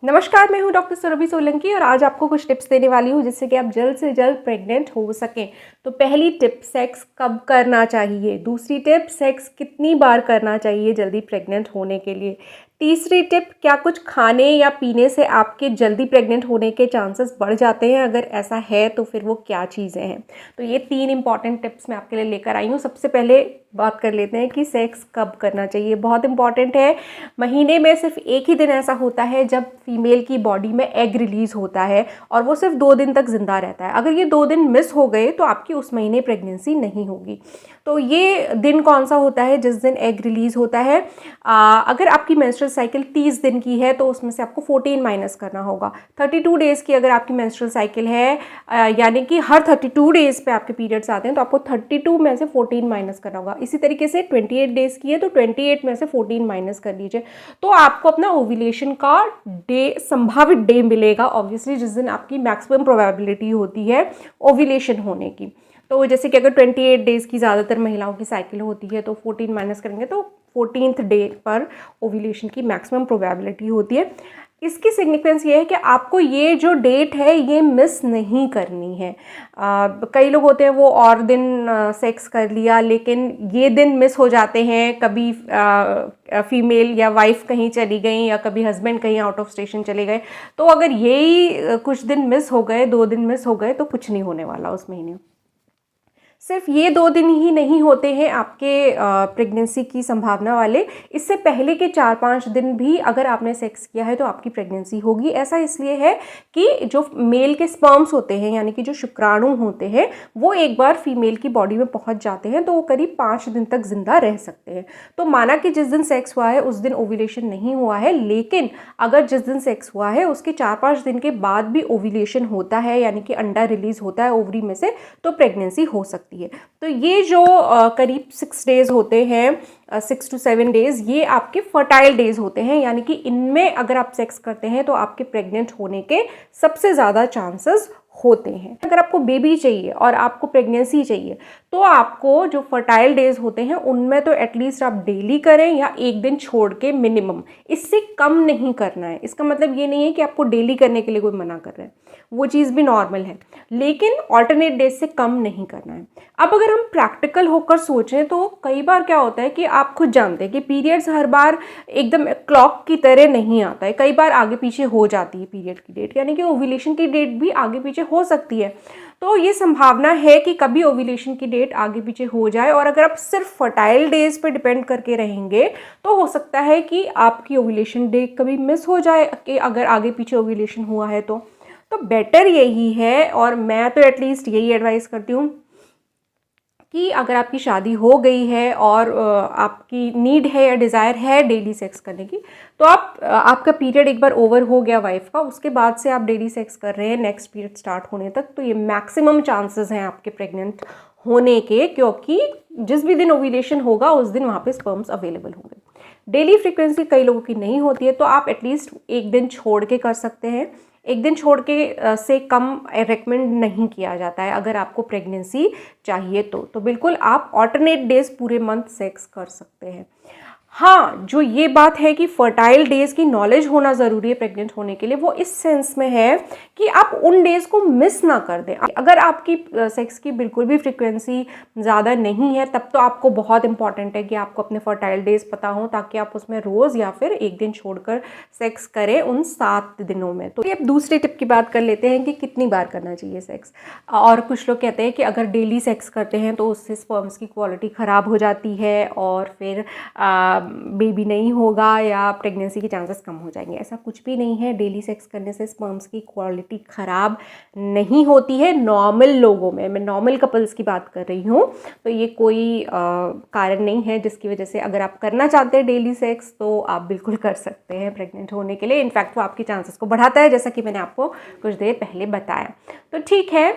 नमस्कार, मैं हूं डॉक्टर सुरभि सोलंकी और आज आपको कुछ टिप्स देने वाली हूं जिससे कि आप जल्द से जल्द प्रेग्नेंट हो सकें। तो पहली टिप, सेक्स कब करना चाहिए। दूसरी टिप, सेक्स कितनी बार करना चाहिए जल्दी प्रेग्नेंट होने के लिए। तीसरी टिप, क्या कुछ खाने या पीने से आपके जल्दी प्रेग्नेंट होने के चांसेस बढ़ जाते हैं, अगर ऐसा है तो फिर वो क्या चीज़ें हैं। तो ये 3 इंपॉर्टेंट टिप्स मैं आपके लिए लेकर आई हूँ। सबसे पहले बात कर लेते हैं कि सेक्स कब करना चाहिए। बहुत इंपॉर्टेंट है। महीने में सिर्फ एक ही दिन ऐसा होता है जब फीमेल की बॉडी में एग रिलीज़ होता है और वो सिर्फ 2 दिन तक ज़िंदा रहता है। अगर ये 2 दिन मिस हो गए तो आपकी उस महीने प्रेगनेंसी नहीं होगी। तो ये दिन कौन सा होता है जिस दिन एग रिलीज़ होता है। अगर आपकी मेंस्ट्रुअल साइकिल 30 दिन की है तो उसमें से आपको 14 माइनस करना होगा। 32 डेज़ की अगर आपकी मेंस्ट्रुअल साइकिल है, यानी कि हर 32 डेज़ पे आपके पीरियड्स आते हैं, तो आपको 32 में से 14 माइनस करना होगा। इसी तरीके से 28 डेज़ की है तो 28 में से 14 माइनस कर लीजिए, तो आपको अपना ओव्यूलेशन का संभावित डे मिलेगा, ऑब्वियसली जिस दिन आपकी मैक्सिमम प्रोबेबिलिटी होती है ओव्यूलेशन होने की। तो जैसे कि अगर 28 डेज़ की ज़्यादातर महिलाओं की साइकिल होती है तो 14 माइनस करेंगे तो 14th डे पर ओव्यूलेशन की मैक्सिमम प्रोबेबिलिटी होती है। इसकी सिग्निफिकेंस ये है कि आपको ये जो डेट है ये मिस नहीं करनी है। कई लोग होते हैं वो और दिन सेक्स कर लिया लेकिन ये दिन मिस हो जाते हैं। कभी फीमेल या वाइफ कहीं चली गई या कभी हस्बैंड कहीं आउट ऑफ स्टेशन चले गए, तो अगर यही कुछ दिन मिस हो गए, 2 दिन मिस हो गए, तो कुछ नहीं होने वाला उस महीने। सिर्फ ये 2 दिन ही नहीं होते हैं आपके प्रेगनेंसी की संभावना वाले, इससे पहले के 4-5 दिन भी अगर आपने सेक्स किया है तो आपकी प्रेगनेंसी होगी। ऐसा इसलिए है कि जो मेल के स्पर्म्स होते हैं, यानी कि जो शुक्राणु होते हैं, वो एक बार फीमेल की बॉडी में पहुंच जाते हैं तो वो करीब 5 दिन तक जिंदा रह सकते हैं। तो माना कि जिस दिन सेक्स हुआ है उस दिन ओव्यूलेशन नहीं हुआ है, लेकिन अगर जिस दिन सेक्स हुआ है उसके 4-5 दिन के बाद भी ओव्यूलेशन होता है, यानी कि अंडा रिलीज होता है ओवरी में से, तो प्रेगनेंसी हो सकती है। तो ये जो करीब 6 डेज होते हैं, 6 to 7 डेज, ये आपके फर्टाइल डेज होते हैं, यानी कि इनमें अगर आप सेक्स करते हैं तो आपके प्रेग्नेंट होने के सबसे ज़्यादा चांसेस होते हैं। अगर आपको बेबी चाहिए और आपको प्रेगनेंसी चाहिए तो आपको जो फर्टाइल डेज होते हैं उनमें तो एटलीस्ट आप डेली करें या एक दिन छोड़ के मिनिमम, इससे कम नहीं करना है। इसका मतलब ये नहीं है कि आपको डेली करने के लिए कोई मना कर रहा है, वो चीज़ भी नॉर्मल है, लेकिन ऑल्टरनेट डेज से कम नहीं करना है। अब अगर हम प्रैक्टिकल होकर सोचें तो कई बार क्या होता है कि आप खुद जानते हैं कि पीरियड्स हर बार एकदम क्लॉक की तरह नहीं आता है, कई बार आगे पीछे हो जाती है पीरियड की डेट, यानी कि ओव्यूलेशन की डेट भी आगे पीछे हो सकती है। तो ये संभावना है कि कभी ओव्यूलेशन की डेट आगे पीछे हो जाए, और अगर आप सिर्फ फर्टाइल डेज पे डिपेंड करके रहेंगे तो हो सकता है कि आपकी ओव्यूलेशन डेट कभी मिस हो जाए, कि अगर आगे पीछे ओव्यूलेशन हुआ है तो बेटर यही है, और मैं तो एटलीस्ट यही एडवाइस करती हूँ कि अगर आपकी शादी हो गई है और आपकी नीड है या डिज़ायर है डेली सेक्स करने की, तो आपका पीरियड एक बार ओवर हो गया वाइफ का, उसके बाद से आप डेली सेक्स कर रहे हैं नेक्स्ट पीरियड स्टार्ट होने तक, तो ये मैक्सिमम चांसेस हैं आपके प्रेग्नेंट होने के, क्योंकि जिस भी दिन ओव्यूलेशन होगा उस दिन वहाँ पे स्पर्म्स अवेलेबल होंगे। डेली फ्रीक्वेंसी कई लोगों की नहीं होती है, तो आप एटलीस्ट एक दिन छोड़ के कर सकते हैं। एक दिन छोड़ के से कम रेकमेंड नहीं किया जाता है अगर आपको प्रेगनेंसी चाहिए तो बिल्कुल आप ऑल्टरनेट डेज पूरे मंथ सेक्स कर सकते हैं। हाँ, जो ये बात है कि फर्टाइल डेज की नॉलेज होना ज़रूरी है प्रेग्नेंट होने के लिए, वो इस सेंस में है कि आप उन डेज़ को मिस ना कर दें। अगर आपकी सेक्स की बिल्कुल भी फ्रीक्वेंसी ज़्यादा नहीं है तब तो आपको बहुत इंपॉर्टेंट है कि आपको अपने फर्टाइल डेज पता हो, ताकि आप उसमें रोज़ या फिर एक दिन छोड़कर सेक्स करें उन 7 दिनों में। तो अब दूसरी टिप की बात कर लेते हैं कि कितनी बार करना चाहिए सेक्स। और कुछ लोग कहते हैं कि अगर डेली सेक्स करते हैं तो उससे स्पर्म्स की क्वालिटी ख़राब हो जाती है और फिर बेबी नहीं होगा या प्रेगनेंसी के चांसेस कम हो जाएंगे। ऐसा कुछ भी नहीं है, डेली सेक्स करने से स्पर्म्स की क्वालिटी ख़राब नहीं होती है नॉर्मल लोगों में। मैं नॉर्मल कपल्स की बात कर रही हूँ, तो ये कोई कारण नहीं है जिसकी वजह से अगर आप करना चाहते हैं डेली सेक्स तो आप बिल्कुल कर सकते हैं प्रेग्नेंट होने के लिए। इनफैक्ट वो आपके चांसेस को बढ़ाता है, जैसा कि मैंने आपको कुछ देर पहले बताया। तो ठीक है,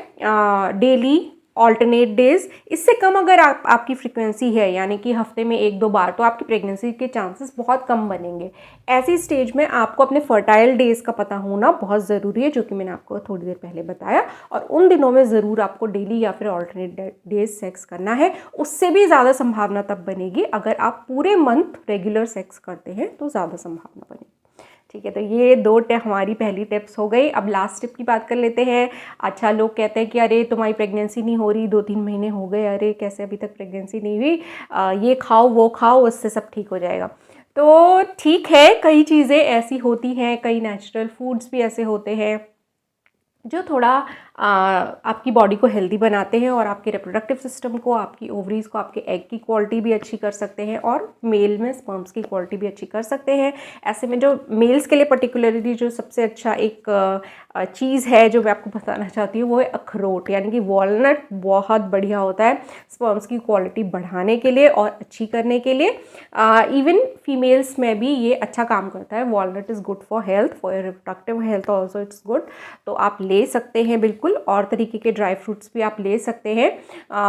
डेली ऑल्टरनेट डेज, इससे कम अगर आपकी फ्रीक्वेंसी है, यानी कि हफ्ते में 1-2 बार, तो आपकी प्रेगनेंसी के चांसेस बहुत कम बनेंगे। ऐसी स्टेज में आपको अपने फर्टाइल डेज का पता होना बहुत ज़रूरी है, जो कि मैंने आपको थोड़ी देर पहले बताया, और उन दिनों में ज़रूर आपको डेली या फिर ऑल्टरनेट डेज सेक्स करना है। उससे भी ज़्यादा संभावना तब बनेगी अगर आप पूरे मंथ रेगुलर सेक्स करते हैं, तो ज़्यादा संभावना बनेगी। ठीक है, तो ये 2 हमारी पहली टिप्स हो गई। अब लास्ट टिप की बात कर लेते हैं। अच्छा, लोग कहते हैं कि अरे तुम्हारी प्रेगनेंसी नहीं हो रही, 2-3 महीने हो गए, अरे कैसे अभी तक प्रेगनेंसी नहीं हुई, ये खाओ वो खाओ उससे सब ठीक हो जाएगा। तो ठीक है, कई चीज़ें ऐसी होती हैं, कई नेचुरल फूड्स भी ऐसे होते हैं जो थोड़ा आपकी बॉडी को हेल्दी बनाते हैं और आपके रिप्रोडक्टिव सिस्टम को, आपकी ओवरीज़ को, आपके एग की क्वालिटी भी अच्छी कर सकते हैं और मेल में स्पर्म्स की क्वालिटी भी अच्छी कर सकते हैं। ऐसे में जो मेल्स के लिए पर्टिकुलरली जो सबसे अच्छा एक चीज़ है जो मैं आपको बताना चाहती हूँ वो है अखरोट, यानी कि वॉलनट बहुत बढ़िया होता है स्पर्म्स की क्वालिटी बढ़ाने के लिए और अच्छी करने के लिए। इवन फीमेल्स में भी ये अच्छा काम करता है। Walnut is good for health, for reproductive health also it's good. तो आप ले सकते हैं बिल्कुल, और तरीके के ड्राई फ्रूट्स भी आप ले सकते हैं।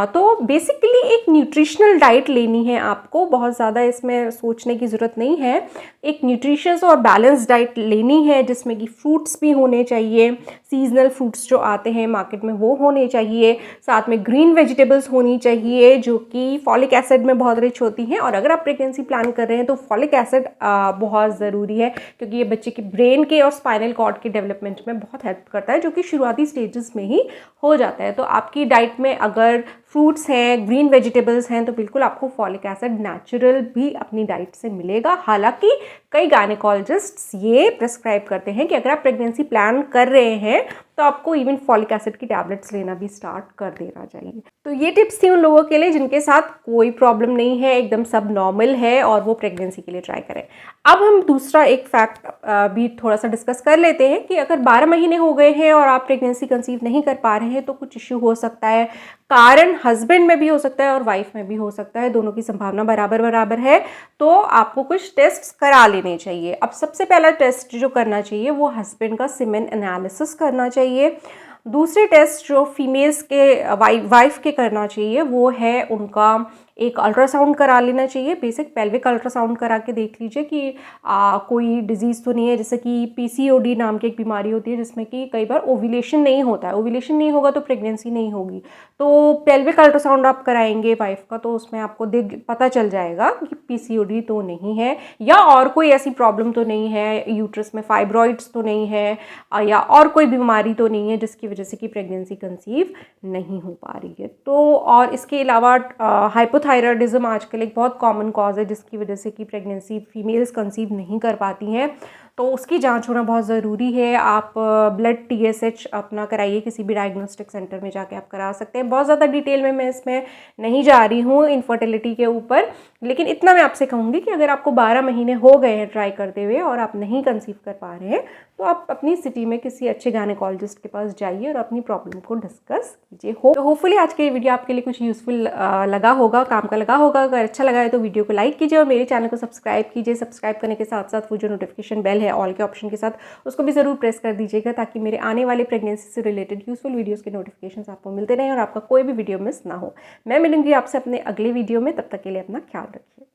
तो बेसिकली एक न्यूट्रिशनल डाइट लेनी है आपको, बहुत ज़्यादा इसमें सोचने की ज़रूरत नहीं है। एक न्यूट्रिशियस और बैलेंस डाइट लेनी है जिसमें कि फ्रूट्स भी होने चाहिए, सीजनल फ्रूट्स जो आते हैं मार्केट में वो होने चाहिए, साथ में ग्रीन वेजिटेबल्स होनी चाहिए जो कि फॉलिक एसिड में बहुत रिच होती हैं। और अगर आप प्रेगनेंसी प्लान कर रहे हैं तो फॉलिक एसिड बहुत ज़रूरी है, क्योंकि ये बच्चे के ब्रेन के और स्पाइनल कॉर्ड के डेवलपमेंट में बहुत हेल्प करता है, जो कि शुरुआती स्टेजेस में ही हो जाता है। तो आपकी डाइट में अगर फ्रूट्स हैं, ग्रीन वेजिटेबल्स हैं, तो बिल्कुल आपको फॉलिक एसिड नेचुरल भी अपनी डाइट से मिलेगा। हालांकि कई गायनेकोलॉजिस्ट्स ये प्रेस्क्राइब करते हैं कि अगर आप प्रेगनेंसी प्लान कर रहे हैं तो आपको इवन फॉलिक एसिड की टैबलेट्स लेना भी स्टार्ट कर देना चाहिए। तो ये टिप्स थी उन लोगों के लिए जिनके साथ कोई प्रॉब्लम नहीं है, एकदम सब नॉर्मल है और वो प्रेगनेंसी के लिए ट्राई करें। अब हम दूसरा एक फैक्ट भी थोड़ा सा डिस्कस कर लेते हैं कि अगर 12 महीने हो गए हैं और आप प्रेगनेंसी कंसीव नहीं कर पा रहे हैं तो कुछ इश्यू हो सकता है। कारण हस्बैंड में भी हो सकता है और वाइफ में भी हो सकता है, दोनों की संभावना बराबर बराबर है। तो आपको कुछ टेस्ट करा लेने चाहिए। अब सबसे पहला टेस्ट जो करना चाहिए वो हस्बैंड का सीमेन एनालिसिस करना चाहिए। दूसरे टेस्ट जो फीमेल्स के वाइफ के करना चाहिए वो है उनका एक अल्ट्रासाउंड करा लेना चाहिए। बेसिक पेल्विक अल्ट्रासाउंड करा के देख लीजिए कि कोई डिजीज़ तो नहीं है, जैसे कि पीसीओडी नाम की एक बीमारी होती है जिसमें कि कई बार ओव्यूलेशन नहीं होता है। ओव्यूलेशन नहीं होगा तो प्रेगनेंसी नहीं होगी। तो पेल्विक अल्ट्रासाउंड आप कराएंगे वाइफ का तो उसमें आपको पता चल जाएगा कि पीसीओडी तो नहीं है या और कोई ऐसी प्रॉब्लम तो नहीं है, यूट्रस में फाइब्रॉइड्स तो नहीं है या और कोई बीमारी तो नहीं है जिसकी वजह से कि प्रेगनेंसी कंसीव नहीं हो पा रही है। तो और इसके अलावा हाइपोथायराइडिज्म आजकल एक बहुत कॉमन कॉज है जिसकी वजह से कि प्रेगनेंसी फीमेल्स कंसीव नहीं कर पाती हैं, तो उसकी जांच होना बहुत ज़रूरी है। आप ब्लड टीएसएच अपना कराइए, किसी भी डायग्नोस्टिक सेंटर में जाके आप करा सकते हैं। बहुत ज़्यादा डिटेल में मैं इसमें नहीं जा रही हूँ इनफर्टिलिटी के ऊपर, लेकिन इतना मैं आपसे कहूँगी कि अगर आपको 12 महीने हो गए हैं ट्राई करते हुए और आप नहीं कंसीव कर पा रहे हैं तो आप अपनी सिटी में किसी अच्छे गायनेकोलॉजिस्ट के पास जाइए और अपनी प्रॉब्लम को डिस्कस कीजिए। तो होपफुली आज के वीडियो आपके लिए कुछ यूज़फुल लगा होगा, काम का लगा होगा। अगर अच्छा लगा है तो वीडियो को लाइक कीजिए और मेरे चैनल को सब्सक्राइब कीजिए। सब्सक्राइब करने के साथ साथ वो जो नोटिफिकेशन बेल है ऑल के ऑप्शन के साथ उसको भी ज़रूर प्रेस कर दीजिएगा ताकि मेरे आने वाले प्रेगनेंसी से रिलेटेड यूज़फुल वीडियोज़ के नोटिफिकेशन आपको मिलते रहें और आपका कोई भी वीडियो मिस ना हो। मैं मिलूंगी आपसे अपने अगले वीडियो में, तब तक के लिए अपना ख्याल रखिए।